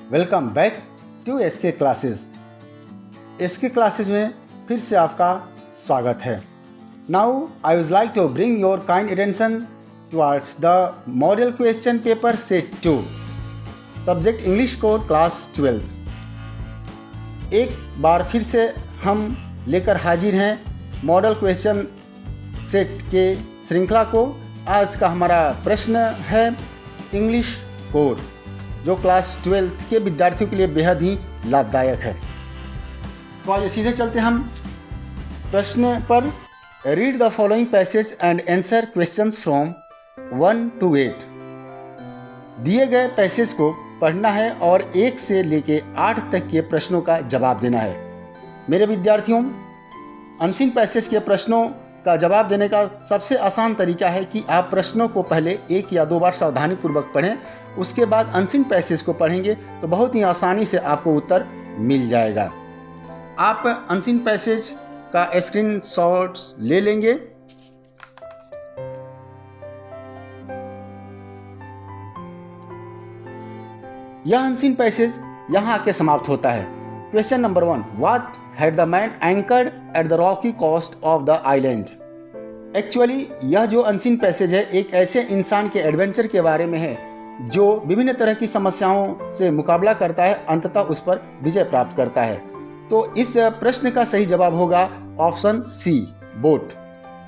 Welcome back to SK classes. SK classes में फिर से आपका स्वागत है। Now I would like to bring your kind attention towards the model question paper set 2 subject English core class 12। एक बार फिर से हम लेकर हाजिर हैं मॉडल क्वेश्चन सेट के श्रृंखला को। आज का हमारा प्रश्न है इंग्लिश कोर, जो क्लास 12 के विद्यार्थियों के लिए बेहद ही लाभदायक है। तो आइए सीधे चलते हम प्रश्न पर। Read the following passage and answer questions from 1 to 8। दिए गए पैसेज को पढ़ना है और 1 से लेके 8 तक के प्रश्नों का जवाब देना है। मेरे विद्यार्थियों, अनसीन पैसेज के प्रश्नों का जवाब देने का सबसे आसान तरीका है कि आप प्रश्नों को पहले 1 या 2 बार सावधानीपूर्वक पढ़ें, उसके बाद अनसीन पैसेज को पढ़ेंगे तो बहुत ही आसानी से आपको उत्तर मिल जाएगा। आप अनसीन पैसेज का स्क्रीनशॉट्स ले लेंगे। यह अनसीन पैसेज यहाँ आके समाप्त होता है। Question number 1, what had the man anchored at the rocky coast of the island. Actually यह जो अनसीन पैसेज है एक ऐसे इंसान के एडवेंचर के बारे में है जो विभिन्न तरह की समस्याओं से मुकाबला करता है, अंततः उस पर विजय प्राप्त करता है। तो इस प्रश्न का सही जवाब होगा option C, boat.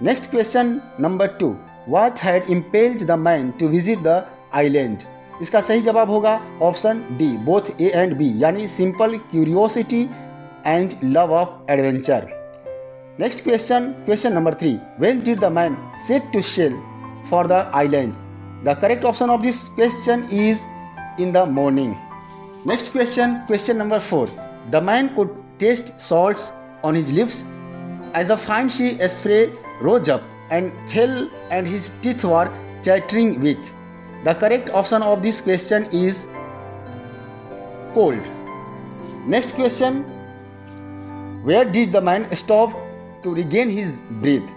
Next question number 2, what had impelled the man to visit the island. इसका सही जवाब होगा option D, both A and B, यानी simple curiosity and love of adventure. Next question number 3, when did the man set to sail for the island. The correct option of this question is in the morning. Next question number 4, the man could taste salts on his lips as the fine sea spray rose up and fell and his teeth were chattering with. The correct option of this question is cold. Next question, where did the man stop to regain his breath?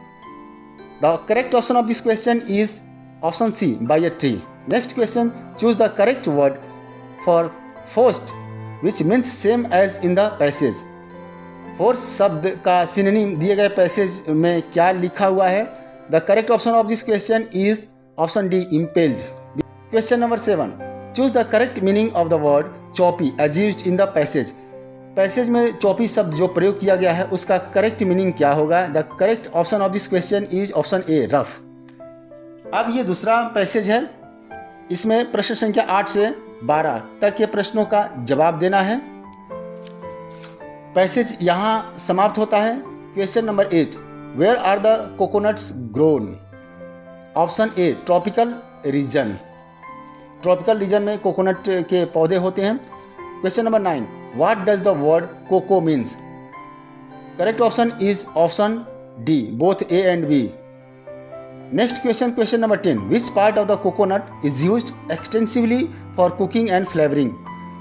The correct option of this question is option C, by a tree. Next question, choose the correct word for forced, which means same as in the passage. Force शब्द का synonym दिए गए passage में क्या लिखा हुआ है? The correct option of this question is option D, impelled. Question number 7, choose the correct meaning of the word choppy as used in the passage. Passage में चॉपी शब्द जो प्रयोग किया गया है उसका करेक्ट मीनिंग क्या होगा? The correct option of this question is option A, rough. अब ये दूसरा पैसेज है, इसमें प्रश्न संख्या 8 से 12 तक के प्रश्नों का जवाब देना है। पैसेज यहाँ समाप्त होता है। Question number 8, where are the coconuts grown. Option A, tropical region. Tropical region में कोकोनट के पौधे होते हैं। Question number 9, what does the word coco means. Correct option is option D, both A and B. Next question number 10, which part of the coconut is used extensively for cooking and flavouring.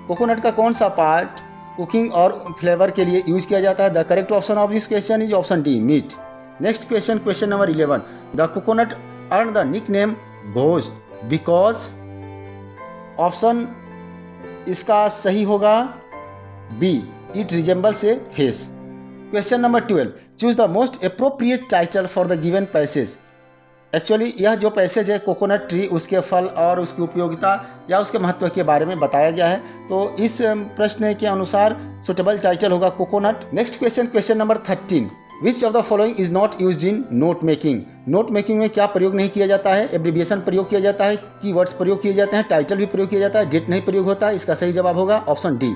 Coconut का कौन सा part cooking और flavour के लिए use किया जाता है? The correct option of this question is option D, meat. Next question number 11, the coconut earn the nick name ghost because. Option इसका सही होगा B, it resembles a face. Question number 12, choose the most appropriate title for the given passage. Actually यह जो passage है coconut tree, उसके फल और उसकी उपयोगिता या उसके महत्व के बारे में बताया गया है, तो इस प्रश्न के अनुसार सुटेबल टाइटल होगा coconut. Next question number 13, which of the following is not used in note making. Note making में क्या प्रयोग नहीं किया जाता है? एब्रिविएशन प्रयोग किया जाता है, कीवर्ड्स प्रयोग किए जाते हैं, टाइटल भी प्रयोग किया जाता है, डेट नहीं प्रयोग होता है। इसका सही जवाब होगा option D.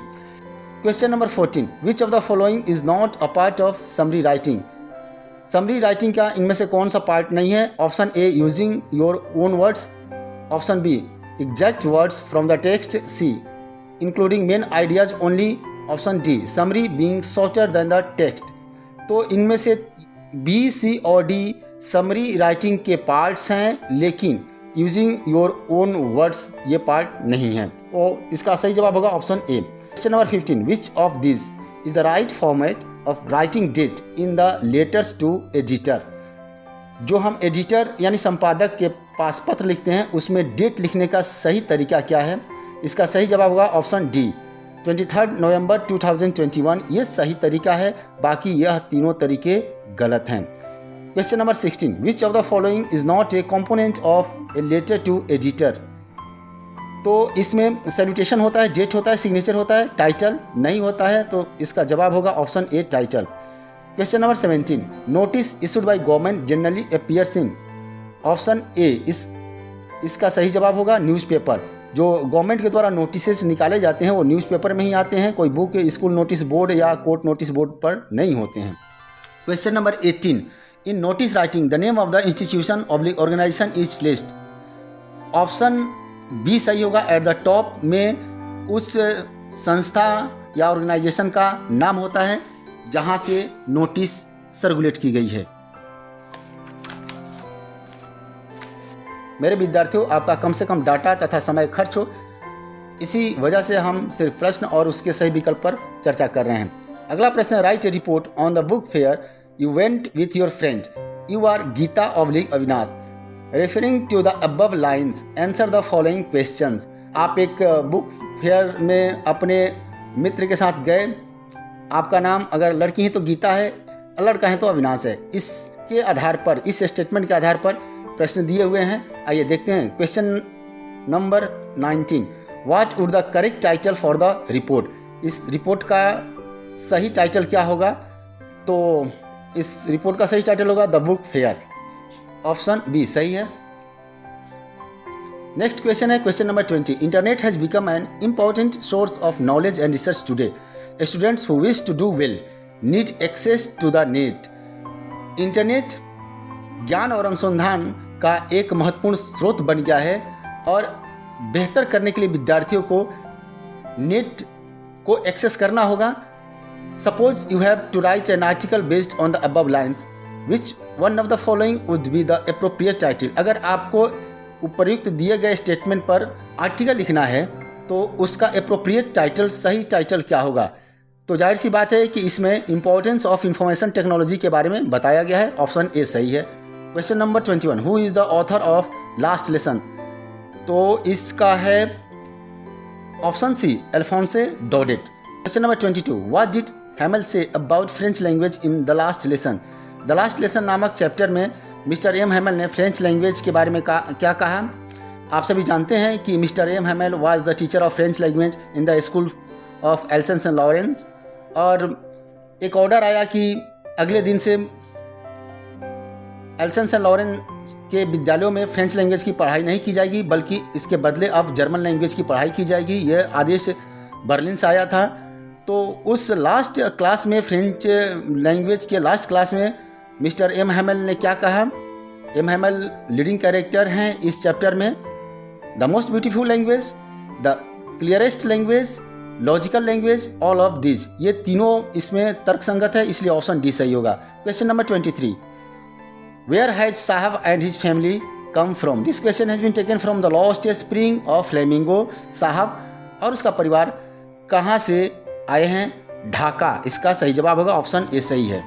Question number 14, which of the following is not a part of summary writing. Summary writing का इनमें से कौन सा पार्ट नहीं है? Option A, using your own words. Option B, exact words from the text. C, including main ideas only. Option D, summary being shorter than the text. तो इनमें से बी, सी और डी समरी राइटिंग के parts हैं, लेकिन using your own words ये part नहीं है। तो इसका सही जवाब होगा option A. Question number 15, which of this is the right format of writing date in the letters to editor. जो हम एडिटर यानी संपादक के पास पत्र लिखते हैं उसमें डेट लिखने का सही तरीका क्या है? इसका सही जवाब होगा ऑप्शन डी, 23 नवंबर 2021 ये सही तरीका है, बाकी यह तीनों तरीके गलत हैं। Question number 16, which of the following is not a component of a letter to editor. तो इसमें सैल्यूटेशन होता है, डेट होता है, सिग्नेचर होता है, टाइटल नहीं होता है, तो इसका जवाब होगा option A title. Question number 17, notice issued by government generally appears in. Option A इसका सही जवाब होगा न्यूज़पेपर। जो गवर्नमेंट के द्वारा नोटिस निकाले जाते हैं वो न्यूज़पेपर में ही आते हैं, कोई बुक स्कूल नोटिस बोर्ड या कोर्ट नोटिस बोर्ड पर नहीं होते हैं। Question number 18, in notice writing the name of the institution oblique organisation is placed. Option B सही होगा, एट द टॉप में उस संस्था या ऑर्गेनाइजेशन का नाम होता है जहां से नोटिस सर्कुलेट की गई है। मेरे विद्यार्थियों, आपका कम से कम डाटा तथा समय खर्च हो, इसी वजह से हम सिर्फ प्रश्न और उसके सही विकल्प पर चर्चा कर रहे हैं। अगला प्रश्न, write a report on the book fair you went with your friend, you are Geeta oblique Avinash, referring to the above lines answer the following questions. आप एक बुक फेयर में अपने मित्र के साथ गए, आपका नाम अगर लड़की है तो गीता है, लड़का है तो अविनाश है। इसके आधार पर, इस स्टेटमेंट के आधार पर प्रश्न दिए हुए हैं। आइए देखते हैं question number 19, what would the correct title for the report. इस रिपोर्ट का सही टाइटल क्या होगा? तो इस रिपोर्ट का सही टाइटल होगा the book fair. Option B सही है। नेक्स्ट क्वेश्चन है question number 20, internet has become an important source of knowledge and research today, students who wish to do well need access to the net. Internet ज्ञान और अनुसंधान का एक महत्वपूर्ण स्रोत बन गया है और बेहतर करने के लिए विद्यार्थियों को नेट को एक्सेस करना होगा। Suppose you have to write an article based on the above lines, which one of the following would be the appropriate title. अगर आपको उपर्युक्त दिए गए स्टेटमेंट पर आर्टिकल लिखना है तो उसका अप्रोप्रिएट टाइटल, सही टाइटल क्या होगा? तो जाहिर सी बात है कि इसमें इंपॉर्टेंस ऑफ इंफॉर्मेशन टेक्नोलॉजी के बारे में बताया गया है। ऑप्शन ए सही है। Question number 21, who is the author of last lesson. तो इसका है option C Alphonse Daudet. Question number 22, what did Hamel say about French language in the last lesson. The last lesson नामक chapter में mister M Hamel ने French language के बारे में क्या कहा? आप सभी जानते हैं कि mister M Hamel was the teacher of French language in the school of Alsace and Lorraine, और एक ऑर्डर आया कि अगले दिन से एल्सन एंड लॉरेंस के विद्यालयों में फ्रेंच लैंग्वेज की पढ़ाई नहीं की जाएगी, बल्कि इसके बदले अब जर्मन लैंग्वेज की पढ़ाई की जाएगी। यह आदेश बर्लिन से आया था। तो उस लास्ट क्लास में, फ्रेंच लैंग्वेज के लास्ट क्लास में मिस्टर एम हैमेल ने क्या कहा? एम हैमेल लीडिंग कैरेक्टर हैं इस चैप्टर में। The most beautiful language, the clearest language, logical language, all of this, ये तीनों इसमें तर्कसंगत है, इसलिए ऑप्शन डी सही होगा। Question number 23, where has Saheb and his family come from. This question has been taken from the lost Spring of Flamingo. Saheb और उसका परिवार कहाँ से आए हैं? ढाका। इसका सही जवाब होगा ऑप्शन ए सही है।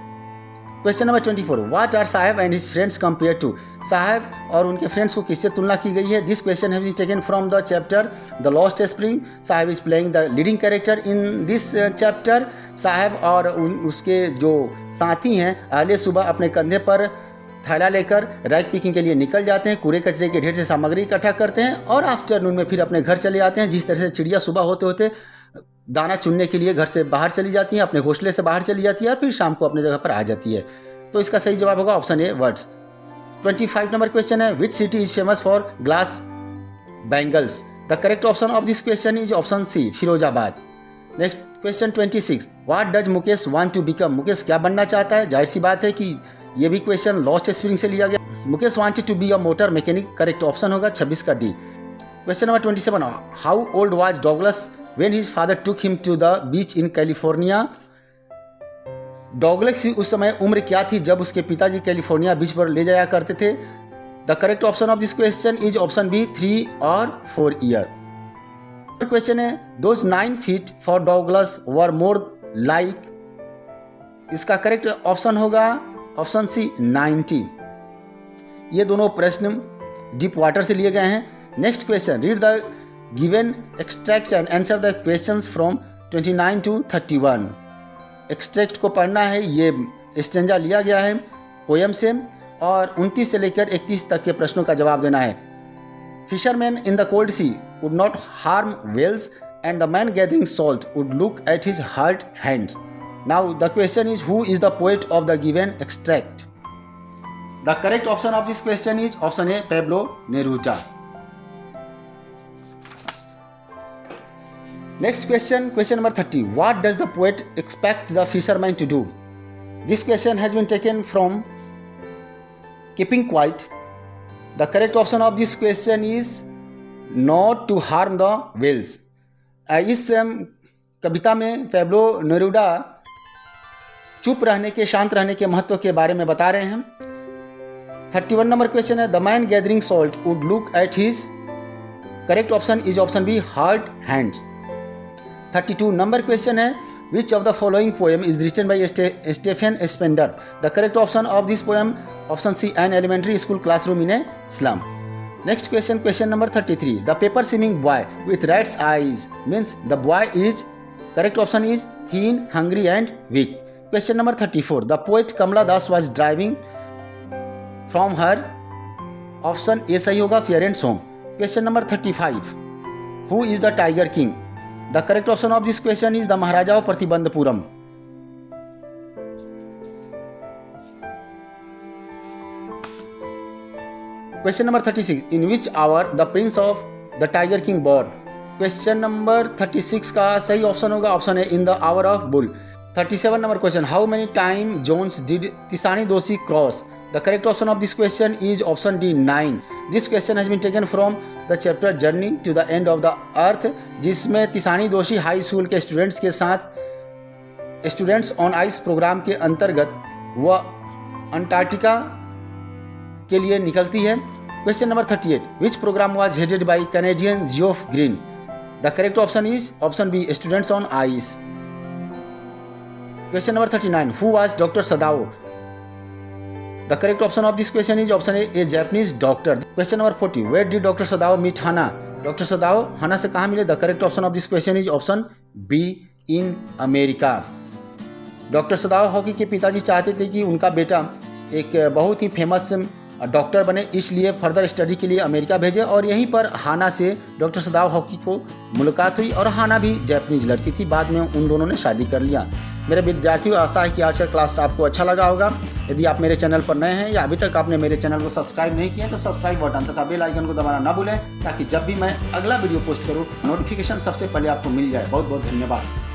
Question number 24, what are Saheb and his friends compare to. Saheb और उनके फ्रेंड्स को किससे तुलना की गई है? This question has been taken from the chapter the lost spring. Saheb is playing the leading character in this chapter. Saheb और उसके जो साथी हैं अगले सुबह अपने कंधे पर थैला लेकर रैक पिकिंग के लिए निकल जाते हैं, कूड़े कचरे के ढेर से सामग्री इकट्ठा करते हैं और आफ्टरनून में फिर अपने घर चले आते हैं। जिस तरह से चिड़िया सुबह होते होते दाना चुनने के लिए घर से बाहर चली जाती हैं, अपने घोंसले से बाहर चली जाती है और फिर शाम को अपने जगह पर आ जाती है। तो इसका सही जवाब होगा option A words. 25 number question है, which city is famous for glass bangles. The correct option of this question is option C Firozabad. Next question 26, what does Mukesh want to become. Mukesh क्या बनना चाहता है? जाहिर सी बात है कि ये भी क्वेश्चन लॉस्ट स्प्रिंग से लिया गया। Mukesh wanted to be a motor mechanic. Correct option होगा 26 का D. Question number 27, how old was Douglas when his father took him to the beach in California. Douglas की उस समय उम्र क्या थी जब उसके पिताजी कैलिफोर्निया बीच पर ले जाया करते थे? The correct option of this question is option B 3 और 4 ईयर। क्वेश्चन है, those 9 feet for Douglas were more like. इसका करेक्ट ऑप्शन होगा ऑप्शन सी 90। ये दोनों प्रश्न डीप वाटर से लिए गए हैं। Next question, read the given extract and answer the questions from 29 to 31। Extract को पढ़ना है, ये स्टेंजा लिया गया है पोएम से और 29 से लेकर 31 तक के प्रश्नों का जवाब देना है। Fisherman in the cold sea would not harm whales and the man gathering salt would look at his hurt hands. Now the question is who is the poet of the given extract. The correct option of this question is option A Pablo Neruda. Next question, question number 30. What does the poet expect the fisherman to do? This question has been taken from Keeping Quiet. The correct option of this question is not to harm the whales. इस कविता में Pablo नेरूडा चुप रहने के, शांत रहने के महत्व के बारे में बता रहे हैं। 31 नंबर क्वेश्चन है, the man gathering salt would look at his. Correct option is option B hurt hands. 32 number question है, which of the following poem is written by Stephen Spender. The correct option of this poem option C an elementary school classroom in a slum. Next question, question number 33, the paper swimming boy with reds eyes means the boy is. Correct option is thin, hungry and weak. Question number 34, the poet Kamala Das was driving from her. Option A सही होगा, parents home. Question number 35, who is the tiger king. The correct option of this question is the Maharaja of Pratibandhapuram. Question number 36. In which hour the Prince of the Tiger King born? Question number 36 का सही option होगा option है in the hour of bull. 37 number question. How many times Jones did Tisani Doshi cross? The correct option of this question is option D 9. This question has been taken from the chapter Journey to the End of the Earth, जिसमें तिसानी दोषी high school के students के साथ students on ice programme के अंतर्गत वह Antarctica के लिए निकलती है। Question number 38, which program was headed by Canadian Geoff Green. The correct option is option B students on ice. Question number 39, who was doctor Sadao. The correct option of this question is option A Japanese doctor. Question number 40, where did doctor Sadao meet Hana. Doctor Sadao Hana से कहाँ मिले। The correct option of this question is option B in America. Doctor Sadao hockey के पिताजी चाहते थे कि उनका बेटा एक बहुत ही फेमस डॉक्टर बने, इसलिए फर्दर स्टडी के लिए अमेरिका भेजे और यहीं पर हाना से डॉक्टर सदाओ हॉकी को मुलाकात हुई और हाना भी जैपनीज लड़की थी। बाद में उन दोनों ने शादी कर लिया। मेरे विद्यार्थियों, आशा है कि आज का क्लास आपको अच्छा लगा होगा। यदि आप मेरे चैनल पर नए हैं या अभी तक आपने मेरे चैनल को सब्सक्राइब नहीं किया तो सब्सक्राइब बटन तथा बेल आइकन को दबाना ना भूलें, ताकि जब भी मैं अगला वीडियो पोस्ट करूँ नोटिफिकेशन सबसे पहले आपको मिल जाए। बहुत बहुत धन्यवाद।